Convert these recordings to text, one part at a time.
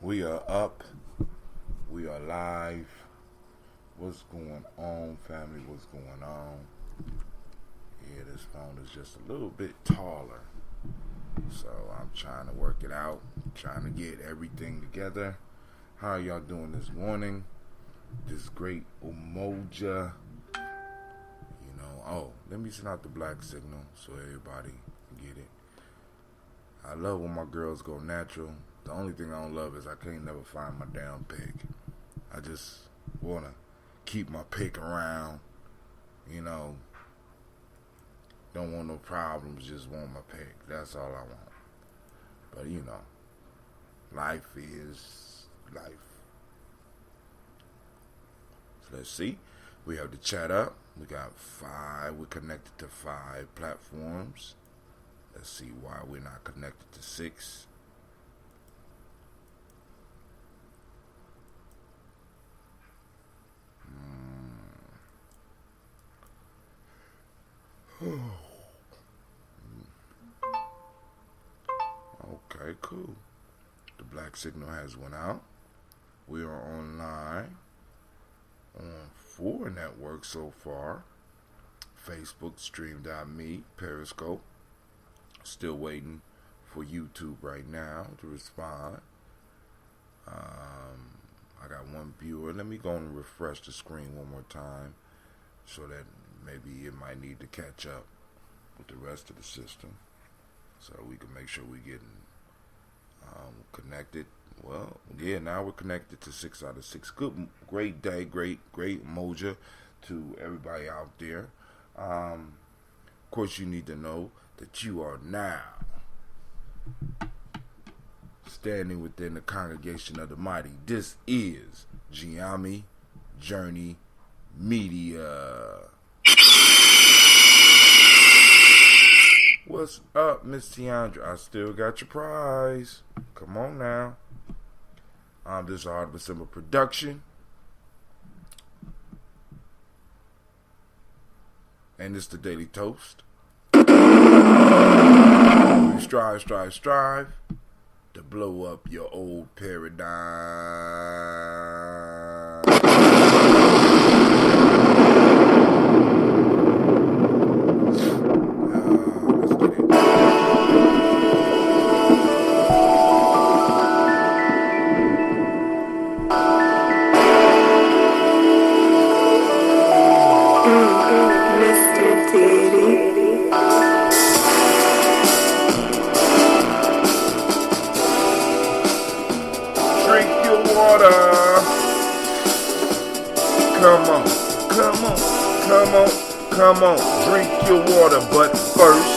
We are up. We are live. What's going on, family? What's going on? Yeah, this phone is just a little bit taller. So I'm trying to work it out. Trying to get everything together. How are y'all doing this morning? This great Umoja. Let me send out the black signal so everybody can get it. I love when my girls go natural. The only thing I don't love is I can't never find my damn pick. I just want to keep my pick around, Don't want no problems, just want my pick. That's all I want. But, life is life. So let's see. We have the chat up. We got 5. We're connected to 5 platforms. Let's see why we're not connected to 6. Okay, cool. The black signal has went out. We are online on 4 networks so far. Facebook, Stream.me, Periscope. Still waiting for YouTube right now to respond. I got 1 viewer. Let me go and refresh the screen one more time so that maybe it might need to catch up with the rest of the system so we can make sure we're getting connected. Well, yeah, now we're connected to 6 out of 6. Good, great day, great Umoja to everybody out there. Of course, you need to know that you are now standing within the congregation of the mighty. This is Gye-Nyame Journey Media. What's up, Miss Tiandra? I still got your prize. Come on now. This is a Hard but Simple production. And it's the Daily Toast. We strive to blow up your old paradigm. Let's get it. Drink your water. Come on. Drink your water, but first,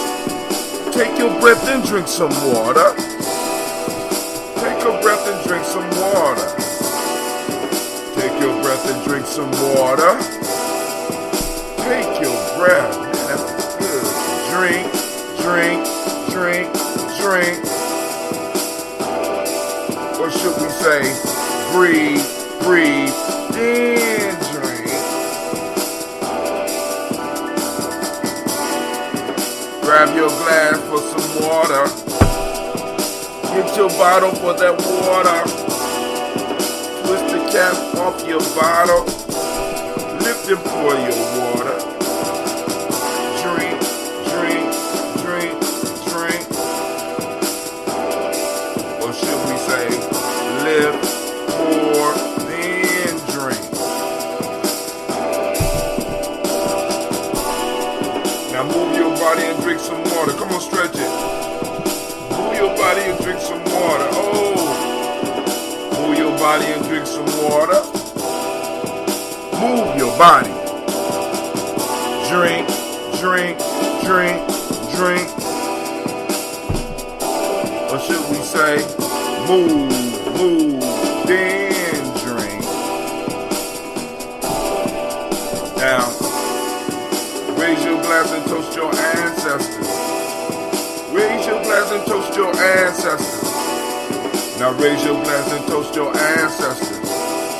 take your breath and drink some water. Take your breath and drink some water. Take your breath and drink some water. Take your breath. Man, that's good. Drink. Or should we say, breathe, then drink. Grab your glass for some water. Get your bottle for that water. Twist the cap off your bottle. Lift and pour your water. Drink. Or should we say, lift, pour, then drink. Now move your body and drink some water. Come on, stretch it. Move your body and drink some water. Oh, move your body and drink some water. Move your body. Drink. Or should we say, move, then drink. Now, raise your glass and toast your ancestors. Raise your glass and toast your ancestors. Now raise your glass and toast your ancestors.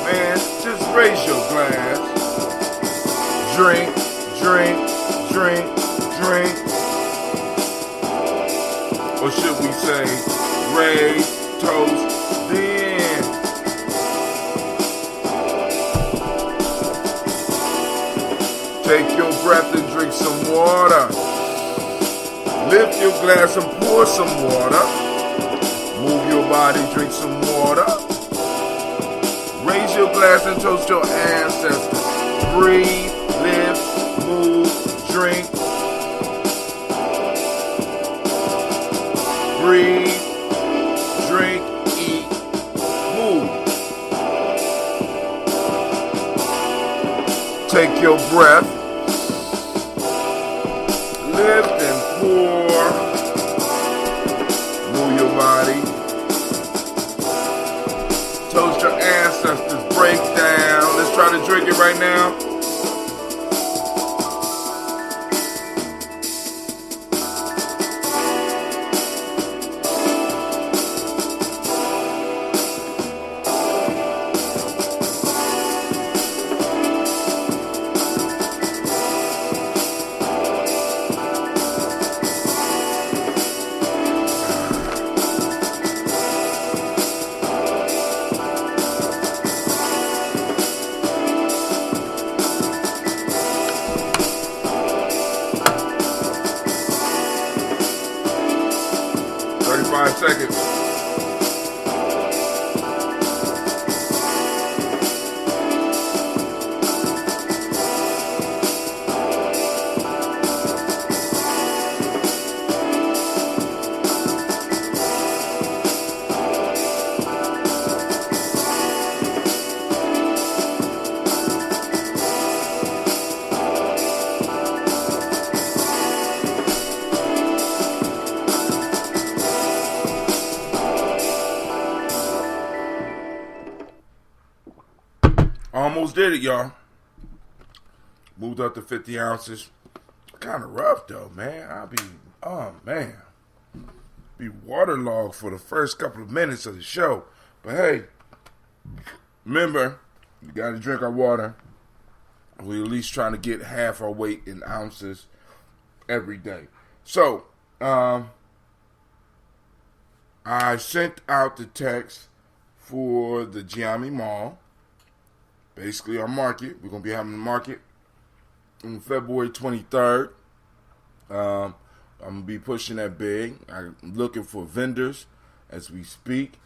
Man, just raise your glass. Drink. Or should we say, raise, toast, then your glass and pour some water. Move your body, drink some water. Raise your glass and toast your ancestors. Breathe, live, move, drink. Breathe, drink, eat, move. Take your breath. Lift and pour. Move your body. Toast your ancestors. Break down. Let's try to drink it right now. Seconds. Almost did it, y'all. Moved up to 50 ounces. Kind of rough, though, man. Be waterlogged for the first couple of minutes of the show. But hey, remember, you got to drink our water. We're at least trying to get half our weight in ounces every day. So, I sent out the text for the Gye-Nyame Mall. Basically, our market. We're going to be having the market on February 23rd. I'm going to be pushing that big. I'm looking for vendors as we speak.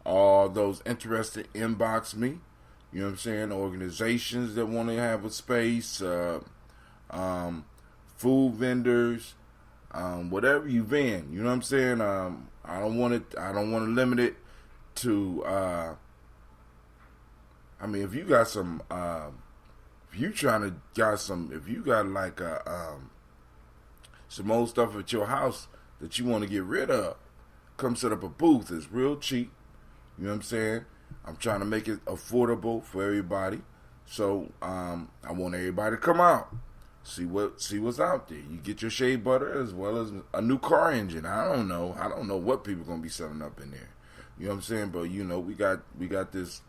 All those interested, inbox me. You know what I'm saying? Organizations that want to have a space. Food vendors. Whatever you vend. You know what I'm saying? I don't want to limit it to... if you got some, if you got like some old stuff at your house that you want to get rid of, come set up a booth. It's real cheap. You know what I'm saying? I'm trying to make it affordable for everybody. So, I want everybody to come out, see what's out there. You get your shea butter as well as a new car engine. I don't know what people are gonna be selling up in there. You know what I'm saying? But you know, we got this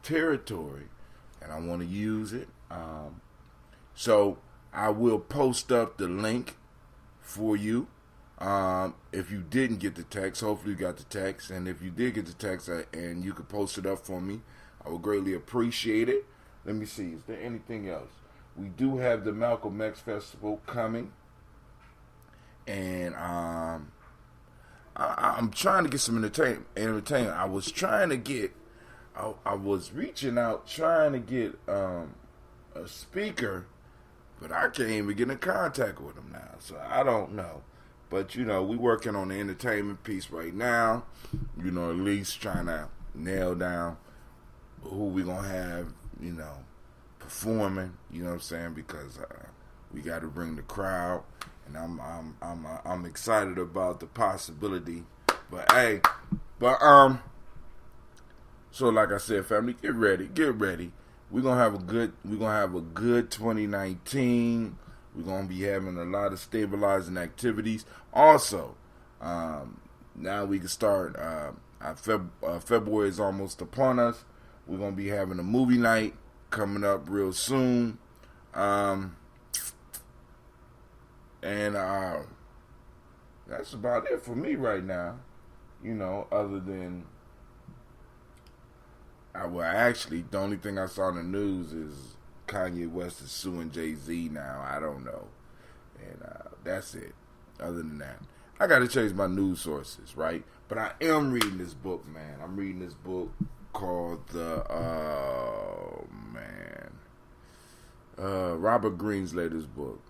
territory, and I want to use it. So I will post up the link for you. If you didn't get the text, hopefully you got the text, and if you did get the text and you could post it up for me, I would greatly appreciate it. Let me see, is there anything else? We do have the Malcolm X Festival coming, and I'm trying to get some entertainment. I was reaching out trying to get a speaker, but I can't even get in contact with him now, so I don't know. But, you know, we working on the entertainment piece right now, you know, at least trying to nail down who we going to have, you know, performing, you know what I'm saying, because we got to bring the crowd, and I'm excited about the possibility. But, hey, so like I said, family, get ready. We're going to have a good 2019. We're going to be having a lot of stabilizing activities. Also, now we can start, February is almost upon us. We're going to be having a movie night coming up real soon. And that's about it for me right now. You know, other than, the only thing I saw in the news is Kanye West is suing Jay-Z now. I don't know. And that's it. Other than that, I got to change my news sources, right? But I am reading this book, man. I'm reading this book called Robert Greene's latest book,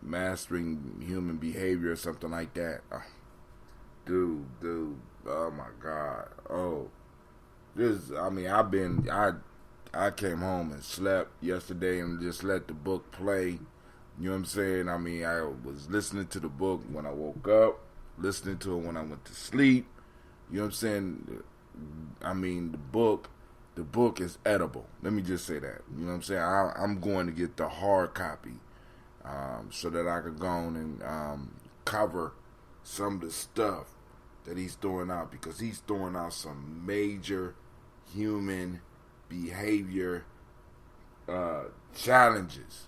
Mastering Human Behavior or something like that. Dude, oh my God. I came home and slept yesterday and just let the book play. You know what I'm saying? I mean, I was listening to the book when I woke up, listening to it when I went to sleep. You know what I'm saying? I mean, the book is edible. Let me just say that. You know what I'm saying? I'm going to get the hard copy so that I could go on and cover some of the stuff that he's throwing out, because he's throwing out some major human behavior challenges.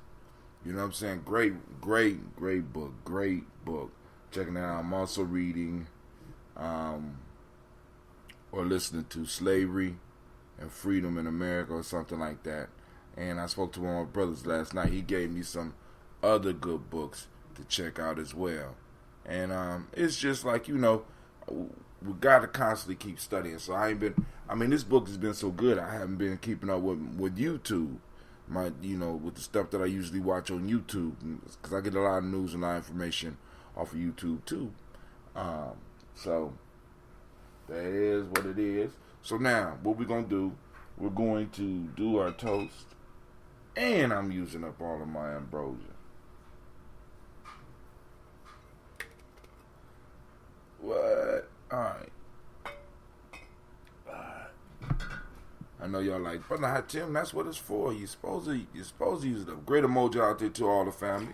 You know what I'm saying? Great book. Great book. Checking it out. I'm also reading or listening to Slavery and Freedom in America or something like that. And I spoke to one of my brothers last night. He gave me some other good books to check out as well. And it's just like, we got to constantly keep studying. So this book has been so good, I haven't been keeping up with YouTube. With the stuff that I usually watch on YouTube, because I get a lot of news and a lot of information off of YouTube too. So that is what it is. So now, what we're going to do, we're going to do our toast, and I'm using up all of my ambrosia. What? Alright. I know y'all like, but not Tim, that's what it's for. You're supposed to use it up. Great Umoja out there to all the family.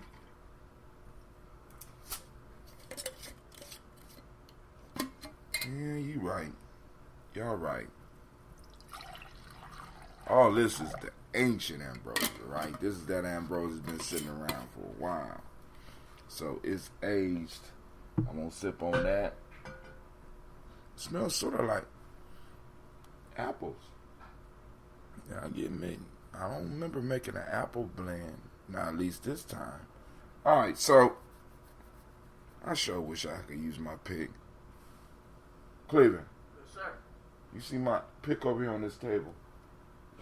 Yeah, you right. Y'all right. All this is the ancient ambrosia, right? This is that ambrosia that's been sitting around for a while. So it's aged. I'm going to sip on that. It smells sort of like apples. Yeah, I don't remember making an apple blend. Not at least this time. Alright, so I sure wish I could use my pick. Cleveland. Yes, sir. You see my pick over here on this table?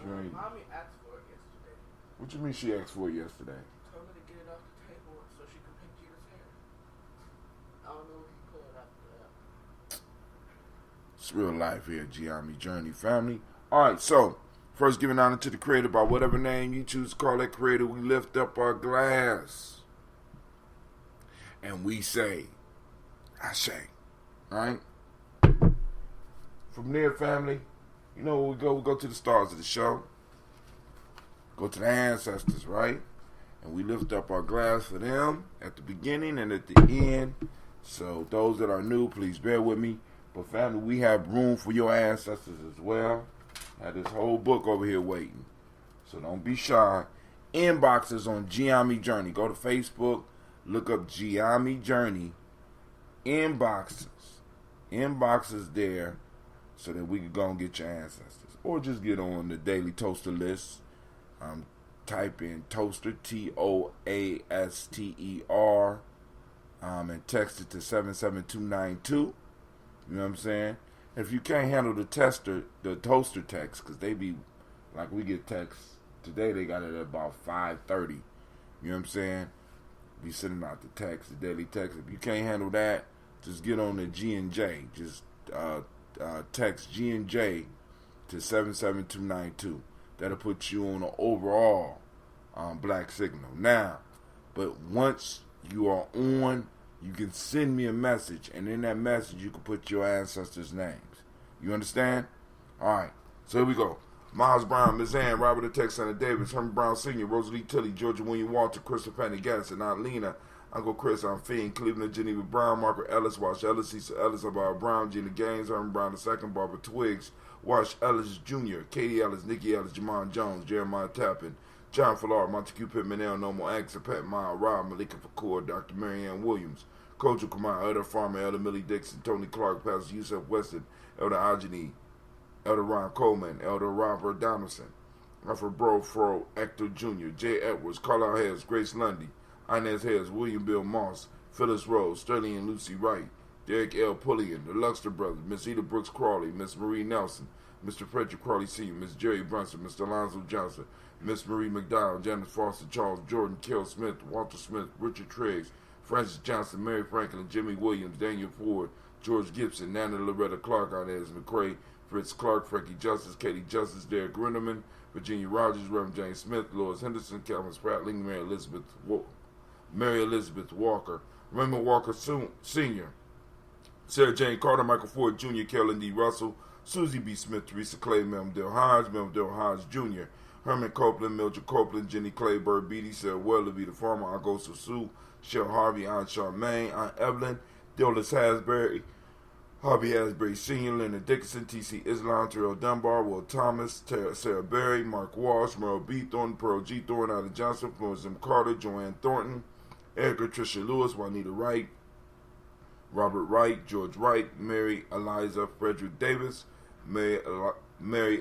Mommy asked for it yesterday. What you mean she asked for it yesterday? Told me to get it off the table so she could pick Gina's hair. I don't know if you pull it after that. It's real life here, Gye-Nyame Journey family. Alright, so first, giving honor to the Creator by whatever name you choose to call that Creator. We lift up our glass and we say, I say, all right? From there, family, we go to the stars of the show, go to the ancestors, right? And we lift up our glass for them at the beginning and at the end. So those that are new, please bear with me. But family, we have room for your ancestors as well. I have this whole book over here waiting. So don't be shy. Inboxes on Gye-Nyame Journey. Go to Facebook, look up Gye-Nyame Journey. Inboxes there so that we can go and get your ancestors. Or just get on the Daily Toaster list. Type in Toaster, Toaster, and text it to 77292. You know what I'm saying? If you can't handle the toaster text, because they be, like we get texts, today they got it at about 5:30. You know what I'm saying? Be sending out the text, the daily text. If you can't handle that, just get on the G&J. Just text G&J to 77292. That'll put you on an overall black signal. Now, but once you are on, you can send me a message, and in that message you can put your ancestors' names. You understand? Alright, so here we go. Miles Brown, Ms. Ann, Robert the Texan Davis, Herman Brown Sr., Rosalie Tilly, Georgia William Walter, Christopher Penny Gadsden, Aunt Lena, Uncle Chris, Aunt Fiend, Cleveland Geneva Brown, Margaret Ellis, Wash Ellis, Cecil Ellis, Barbara Brown, Gina Gaines, Herman Brown II, Barbara Twiggs, Wash Ellis Jr., Katie Ellis, Nikki Ellis, Jamon Jones, Jeremiah Tappan, John Fallard, Montague Pittman, El Nomo, Axel, Pat Mile, Rob, Malika Fakour, Dr. Marianne Williams, Kojo Kumar, Elder Farmer, Elder Millie Dixon, Tony Clark, Pastor Yusuf Weston, Elder Ajani, Elder Ron Coleman, Elder Robert Donaldson, Alfred Brofro, Hector Jr., J. Edwards, Carlisle Hayes, Grace Lundy, Inez Hayes, William Bill Moss, Phyllis Rose, Sterling and Lucy Wright, Derek L. Pulliam, the Luxter Brothers, Miss Eda Brooks Crawley, Miss Marie Nelson, Mr. Frederick Crawley Sr., Miss Jerry Brunson, Mr. Alonzo Johnson, Miss Marie McDowell, Janice Foster, Charles Jordan, Kel Smith, Walter Smith, Richard Triggs, Francis Johnson, Mary Franklin, Jimmy Williams, Daniel Ford, George Gibson, Nana Loretta Clark, Inez McCrae, Fritz Clark, Frankie Justice, Katie Justice, Derek Grinderman, Virginia Rogers, Reverend James Smith, Lois Henderson, Calvin Spratling, Mary Elizabeth Walker, Raymond Walker Sr., Sarah Jane Carter, Michael Ford Jr., Carolyn D. Russell, Susie B. Smith, Teresa Clay, Melville Hodge Jr., Herman Copeland, Mildred Copeland, Jenny Clay, Bird Beatty, Sarah Weatherby, the farmer, Augusta Sue, Shell Harvey, Aunt Charmaine, Aunt Evelyn, Dillis Hasbury, Harvey Asbury Sr., Leonard Dickinson, T.C. Islam, Terrell Dunbar, Will Thomas, Sarah Berry, Mark Walsh, Merle B. Thornton, Pearl G. Thornton, Ada Johnson, Florence M. Carter, Joanne Thornton, Erica Tricia Lewis, Juanita Wright, Robert Wright, George Wright, Mary Eliza Frederick Davis, Mary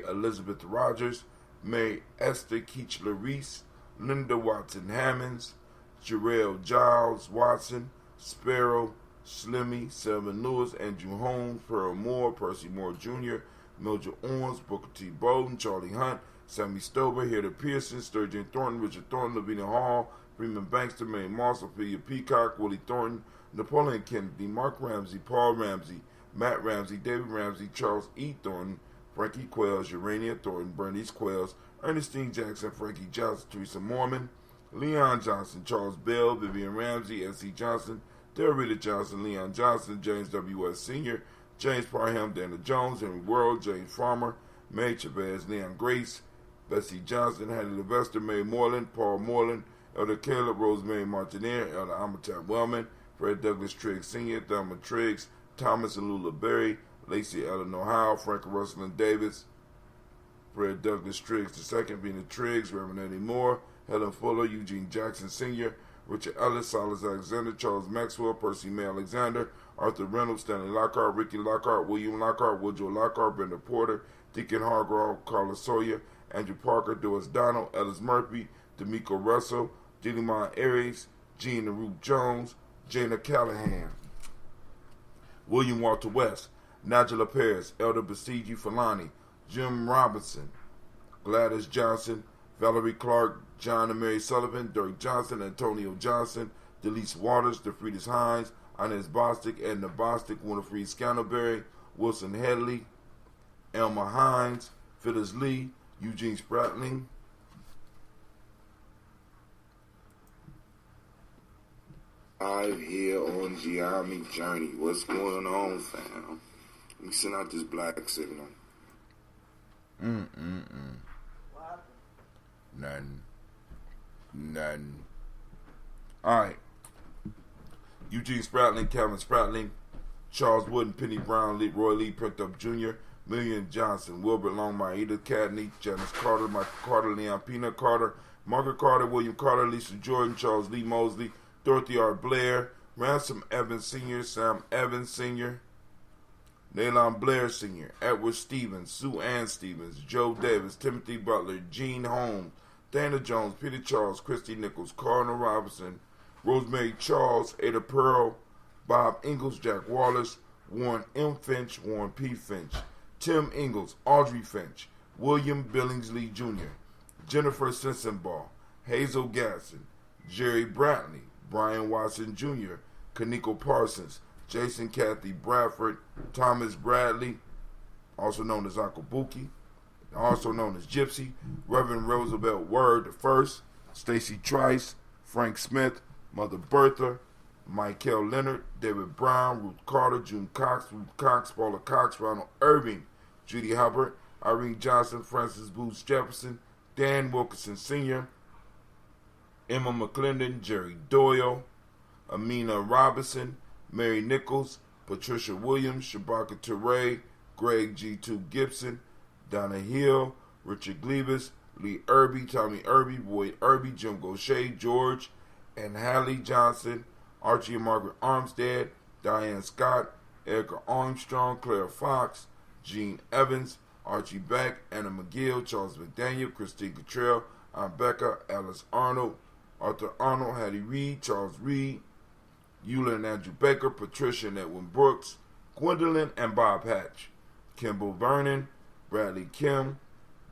Elizabeth Rogers, Mary Esther Keechler Reese, Linda Watson Hammonds, Jarrell Giles Watson, Sparrow, Slimmy, Selman Lewis, Andrew Holmes, Pearl Moore, Percy Moore Jr., Mildred Owens, Booker T. Bowden, Charlie Hunt, Sammy Stover, Hilda Pearson, Sturgeon Thornton, Richard Thornton, Lavina Hall, Freeman Bankster, Mary Moss, Ophelia Peacock, Willie Thornton, Napoleon Kennedy, Mark Ramsey, Paul Ramsey, Matt Ramsey, David Ramsey, Charles E. Thornton, Frankie Quells, Urania Thornton, Bernice Quells, Ernestine Jackson, Frankie Johnson, Teresa Mormon, Leon Johnson, Charles Bell, Vivian Ramsey, S.C. Johnson, Darrita Johnson, Leon Johnson, James W.S. Sr., James Parham, Dana Jones, Henry World, James Farmer, May Chavez, Leon Grace, Bessie Johnson, Hattie Levester, May Moreland, Paul Moreland, Elder Caleb, Rosemary Martineer, Elder Amatab Wellman, Fred Douglas Triggs Sr., Thelma Triggs, Thomas and Lula Berry, Lacey Eleanor Howe, Frank Russell and Davis, Fred Douglas Triggs II, Vina Triggs, Reverend Eddie Moore, Helen Fuller, Eugene Jackson Sr., Richard Ellis, Silas Alexander, Charles Maxwell, Percy May Alexander, Arthur Reynolds, Stanley Lockhart, Ricky Lockhart, William Lockhart, Woodrow Lockhart, Brenda Porter, Deacon Hargrove, Carla Sawyer, Andrew Parker, Doris Donald, Ellis Murphy, D'Amico Russell, Dilimon Aries, Jean and Ruth Jones, Jana Callahan, William Walter West, Nigella Paris, Elder Basiji Falani, Jim Robinson, Gladys Johnson, Valerie Clark, John and Mary Sullivan, Dirk Johnson, Antonio Johnson, Delise Waters, DeFriedis Hines, Inez Bostic, Edna Bostic, Winifred Scantleberry, Wilson Headley, Elma Hines, Phyllis Lee, Eugene Spratling, Live here on Gye-Nyame Journey. What's going on, fam? Let me send out this black signal. What happened? None. Alright. Eugene Spratling, Calvin Spratling, Charles Wooden, Penny Brown, Roy Lee, Printup Jr., Million Johnson, Wilbert Longmire, Edith Cadney, Janice Carter, Michael Carter, Leon Peanut Carter, Margaret Carter, William Carter, Lisa Jordan, Charles Lee Mosley, Dorothy R. Blair, Ransom Evans Sr., Sam Evans Sr., Nalon Blair Sr., Edward Stevens, Sue Ann Stevens, Joe Davis, Timothy Butler, Gene Holmes, Dana Jones, Peter Charles, Christy Nichols, Cardinal Robinson, Rosemary Charles, Ada Pearl, Bob Ingalls, Jack Wallace, Warren M. Finch, Warren P. Finch, Tim Ingalls, Audrey Finch, William Billingsley Jr., Jennifer Sensenbaugh, Hazel Gasson, Jerry Brantley, Brian Watson Jr., Kaniko Parsons, Jason Kathy Bradford, Thomas Bradley, also known as Uncle Buki, also known as Gypsy, Reverend Roosevelt Word I, Stacy Trice, Frank Smith, Mother Bertha, Michael Leonard, David Brown, Ruth Carter, June Cox, Ruth Cox, Paula Cox, Ronald Irving, Judy Hubbard, Irene Johnson, Francis Booth Jefferson, Dan Wilkinson Sr., Emma McClendon, Jerry Doyle, Amina Robinson, Mary Nichols, Patricia Williams, Shabaka Teray, Greg G2 Gibson, Donna Hill, Richard Glebus, Lee Irby, Tommy Irby, Boyd Irby, Jim Gaucher, George and Hallie Johnson, Archie and Margaret Armstead, Diane Scott, Erica Armstrong, Claire Fox, Gene Evans, Archie Beck, Anna McGill, Charles McDaniel, Christine Cottrell, Aunt Becca, Alice Arnold, Arthur Arnold, Hattie Reed, Charles Reed, Eula and Andrew Baker, Patricia and Edwin Brooks, Gwendolyn and Bob Hatch, Kimball Vernon, Bradley Kim,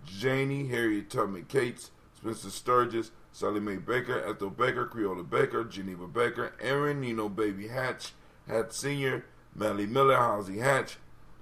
Janie, Harriet Tubman Cates, Spencer Sturgis, Sally Mae Baker, Ethel Baker, Creola Baker, Geneva Baker, Aaron Nino Baby Hatch, Hatch Sr., Melly Miller, Halsey Hatch,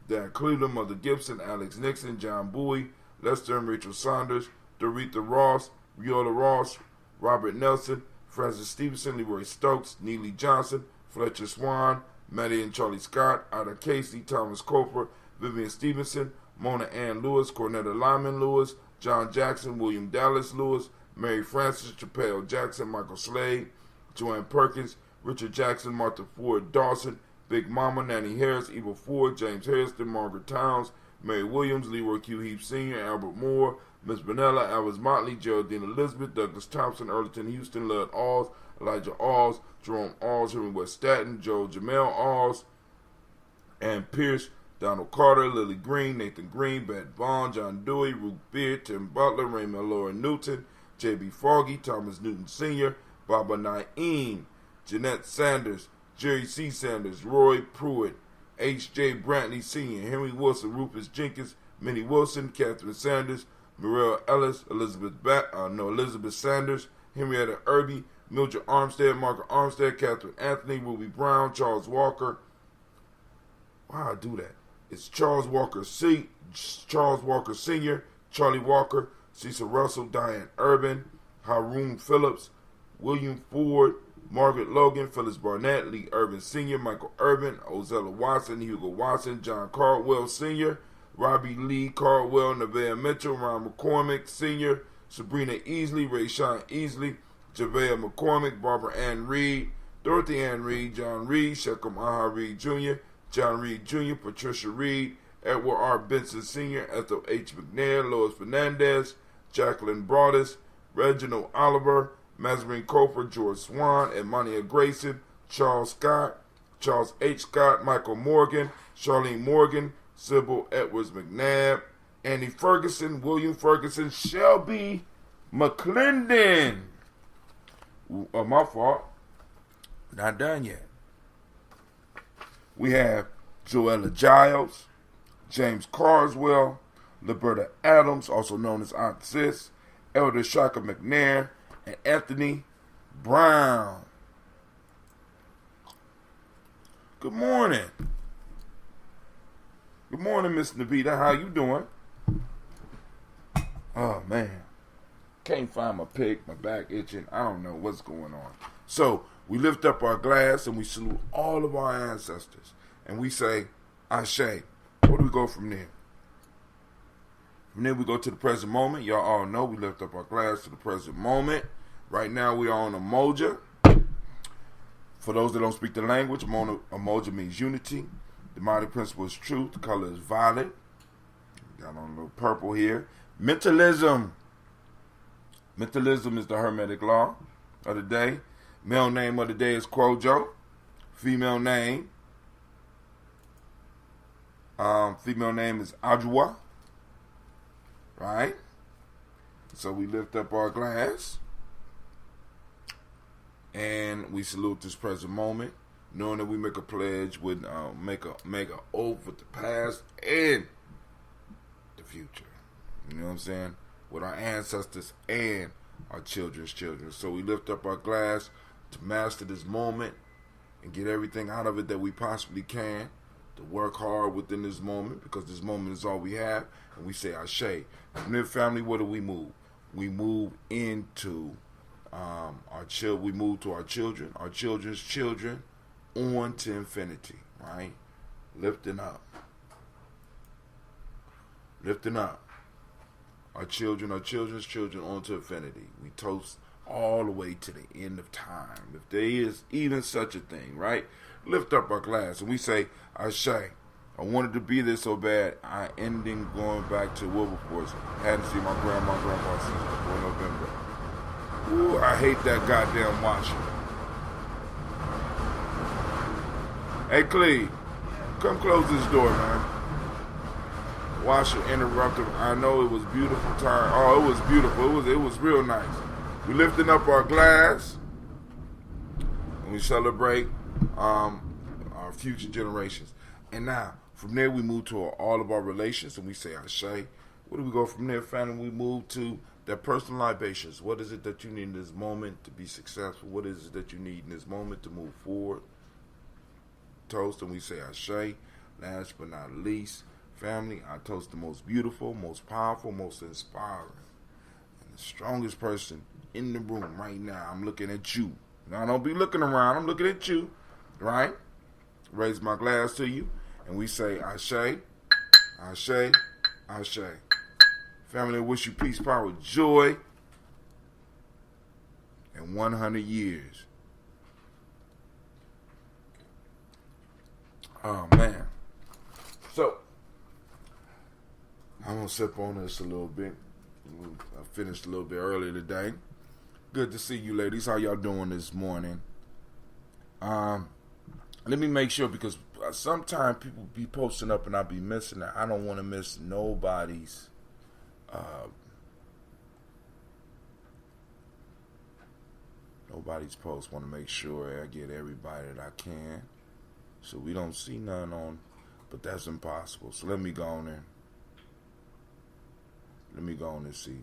Dan Cleveland, Mother Gibson, Alex Nixon, John Bowie, Lester and Rachel Saunders, Doretha Ross, Viola Ross, Robert Nelson, Francis Stevenson, Leroy Stokes, Neely Johnson, Fletcher Swan, Maddie and Charlie Scott, Ida Casey, Thomas Coper, Vivian Stevenson, Mona Ann Lewis, Cornetta Lyman Lewis, John Jackson, William Dallas Lewis, Mary Francis, Chappelle Jackson, Michael Slade, Joanne Perkins, Richard Jackson, Martha Ford Dawson, Big Mama, Nanny Harris, Eva Ford, James Harrison, Margaret Towns, Mary Williams, Leroy Q. Heap Sr., Albert Moore, Miss Benella, Alice Motley, Geraldine Elizabeth, Douglas Thompson, Earlington Houston, Lud Alls, Elijah Alls, Jerome Alls, Henry West Staten, Joe Jamel Alls, Ann Pierce, Donald Carter, Lily Green, Nathan Green, Beth Vaughn, John Dewey, Ruth Beard, Tim Butler, Raymond Laura Newton, J.B. Foggy, Thomas Newton Sr., Baba Naeem, Jeanette Sanders, Jerry C. Sanders, Roy Pruitt, H.J. Brantley Sr., Henry Wilson, Rufus Jenkins, Minnie Wilson, Catherine Sanders, Muriel Ellis, Elizabeth Sanders, Henrietta Irby, Mildred Armstead, Margaret Armstead, Catherine Anthony, Ruby Brown, Charles Walker. Why I do that? It's Charles Walker Sr., Charlie Walker, Cecil Russell, Diane Urban, Haroon Phillips, William Ford, Margaret Logan, Phyllis Barnett, Lee Urban Sr., Michael Urban, Ozella Watson, Hugo Watson, John Caldwell Sr., Robbie Lee Caldwell, Nevaeh Mitchell, Ron McCormick Sr., Sabrina Easley, Rayshawn Easley, Javea McCormick, Barbara Ann Reed, Dorothy Ann Reed, John Reed, Shechem Aha Reed Jr., John Reed Jr., Patricia Reed, Edward R. Benson Sr., Ethel H. McNair, Lois Fernandez, Jacqueline Broadus, Reginald Oliver, Mazarine Cofer, George Swan, Edmonia Grayson, Charles Scott, Charles H. Scott, Michael Morgan, Charlene Morgan, Sybil Edwards McNabb, Annie Ferguson, William Ferguson, Shelby McClendon. My fault. Not done yet. We have Joella Giles, James Carswell, Liberta Adams, also known as Aunt Sis, Elder Shaka McNair, and Anthony Brown. Good morning. Good morning, Miss Navita. How you doing? Oh, man. Can't find my pick. My back itching. I don't know what's going on. So, we lift up our glass and we salute all of our ancestors. And we say, Ashe. Where do we go from there? From there, we go to the present moment. Y'all all know we lift up our glass to the present moment. Right now, we are on Umoja. For those that don't speak the language, Umoja means unity. The mighty principle is truth. The color is violet. Got on a little purple here. Mentalism. Mentalism is the hermetic law of the day. Male name of the day is Kwojo. Female name is Ajwa. Right? So we lift up our glass and we salute this present moment, knowing that we make a pledge with make a oath with the past and the future. You know what I'm saying? With our ancestors and our children's children. So we lift up our glass to master this moment and get everything out of it that we possibly can, to work hard within this moment, because this moment is all we have. And we say Ashe. From their family, where do we move? We move into we move to our children, our children's children, on to infinity, right? Lifting up. Our children, our children's children, on to infinity. We toast all the way to the end of time, if there is even such a thing, right? Lift up our glass and we say, Ashe. I wanted to be there so bad, I ending going back to Wilberforce. Hadn't seen my grandpa since before November. Ooh, I hate that goddamn washing. Hey, Cleve, come close this door, man. Wash your interrupter. I know it was beautiful time. Oh, it was beautiful. It was real nice. We lifting up our glass and we celebrate our future generations. And now, from there, we move to all of our relations and we say, Ashe. Where do we go from there, family? We move to that personal libations. What is it that you need in this moment to be successful? What is it that you need in this moment to move forward? Toast, and we say Ashe. Last but not least, family, I toast the most beautiful, most powerful, most inspiring, and the strongest person in the room right now. I'm looking at you. Now, don't be looking around. I'm looking at you, right? Raise my glass to you, and we say Ashe, Ashe, Ashe. Family, I wish you peace, power, joy, and 100 years. Oh, man. So, I'm going to sip on this a little bit. I finished a little bit earlier today. Good to see you, ladies. How y'all doing this morning? Let me make sure, because sometimes people be posting up and I be missing it. I don't want to miss nobody's post. Want to make sure I get everybody that I can. So we don't see none on, but that's impossible. So let me go on there. Let me go on and see.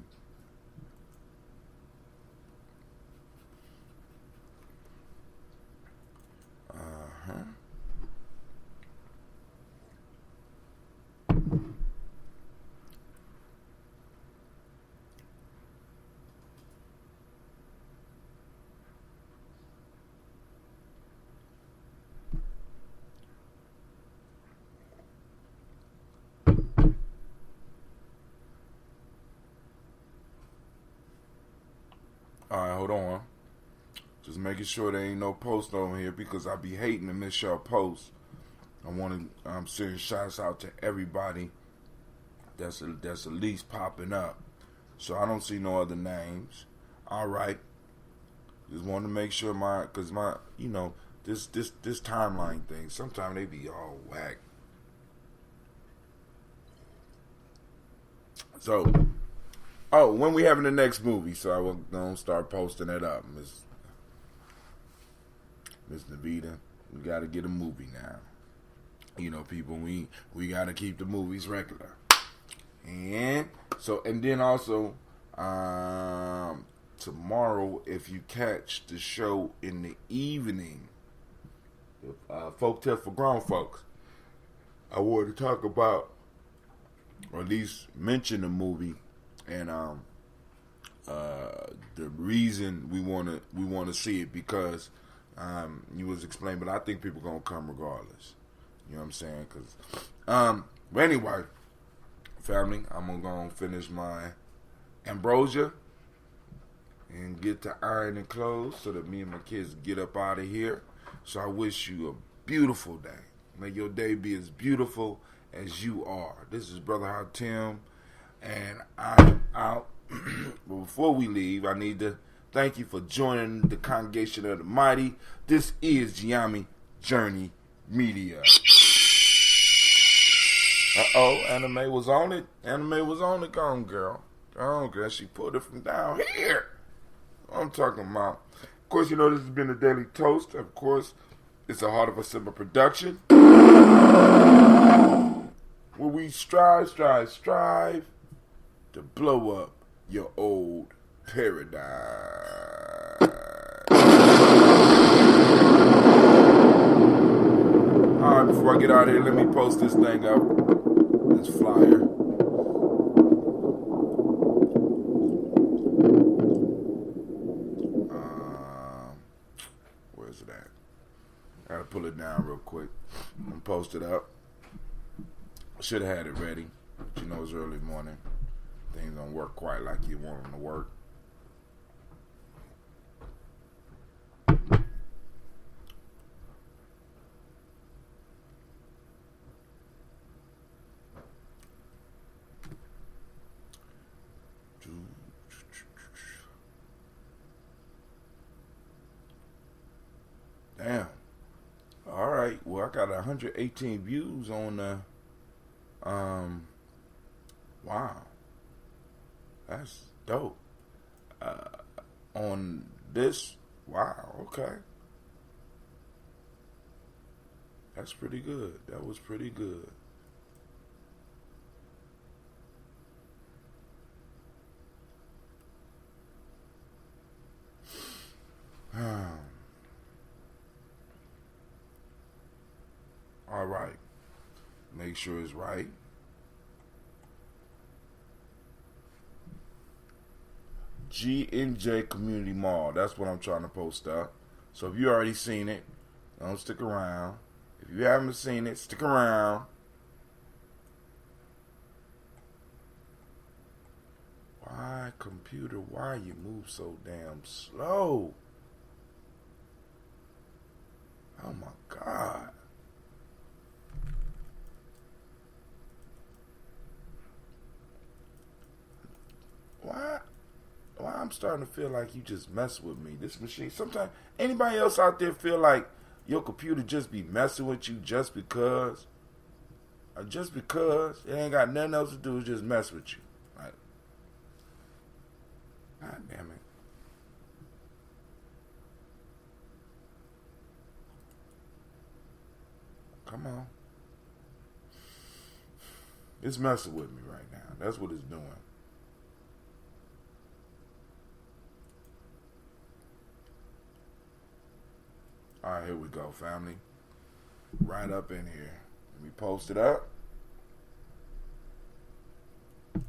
Alright, hold on. Just making sure there ain't no post on here, because I be hating to miss y'all posts. I want to send shouts out to everybody that's at least popping up. So I don't see no other names. Alright. Just want to make sure because this timeline thing, sometimes they be all whack. So, when we having the next movie, so I will gonna start posting it up, Miss Navita. We gotta get a movie now. You know, people, we gotta keep the movies regular. And then also, tomorrow, if you catch the show in the evening, Folktale for Grown Folks, I want to talk about, or at least mention the movie. And the reason we want to see it, because you was explaining, but I think people gonna come regardless. You know what I'm saying? But anyway, family, I'm gonna go and finish my ambrosia and get to ironing clothes so that me and my kids get up out of here. So I wish you a beautiful day. May your day be as beautiful as you are. This is Brother Hot Tim. And I'm out. But before we leave, I need to thank you for joining the congregation of the mighty. This is Gye-Nyame Journey Media. Anime was on it. Anime was on it. Go on, girl. Go on, girl. She pulled it from down here. What I'm talking about. Of course, you know this has been a Daily Toast. Of course, it's a Heart of a Simple production, where we strive to blow up your old paradigm. Alright, before I get out of here, let me post this thing up. This flyer. Where's it at? I gotta pull it down real quick. I'm gonna post it up. Should have had it ready. But you know it's early morning. Things don't work quite like you want them to work. Damn. All right. Well, I got 118 views on Wow. That's dope. On this, wow, okay. That's pretty good. That was pretty good. All right. Make sure it's right. Gye-Nyame Community Mall. That's what I'm trying to post up. So if you already seen it, don't stick around. If you haven't seen it, stick around. Why, computer, why you move so damn slow? Oh my God. Why I'm starting to feel like you just mess with me. This machine, sometimes, anybody else out there feel like your computer just be messing with you just because? Or just because it ain't got nothing else to do, just mess with you. Like, God damn it. Come on. It's messing with me right now. That's what it's doing. All right, here we go, family. Right up in here. Let me post it up. There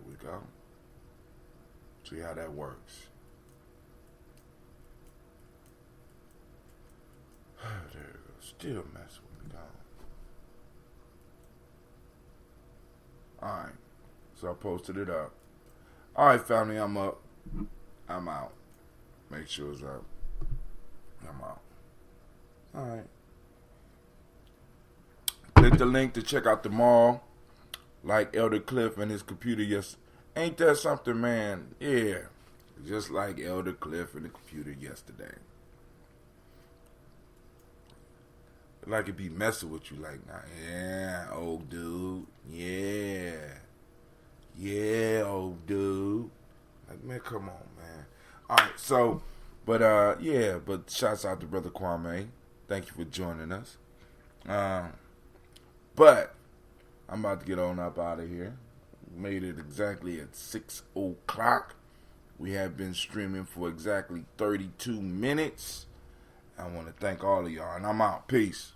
we go. See how that works. There it goes. Still messing with me, dog. All right. So I posted it up. All right, family, I'm up. I'm out. Make sure it's up. I'm out. All right. Click the link to check out the mall. Like Elder Cliff and his computer. Yes, ain't that something, man? Yeah, just like Elder Cliff and the computer yesterday. Like it be messing with you, like, nah, yeah, old dude, yeah, old dude. Like, man, come on, man. All right, so, but shouts out to Brother Kwame. Thank you for joining us. But I'm about to get on up out of here. Made it exactly at 6 o'clock. We have been streaming for exactly 32 minutes. I want to thank all of y'all, and I'm out. Peace.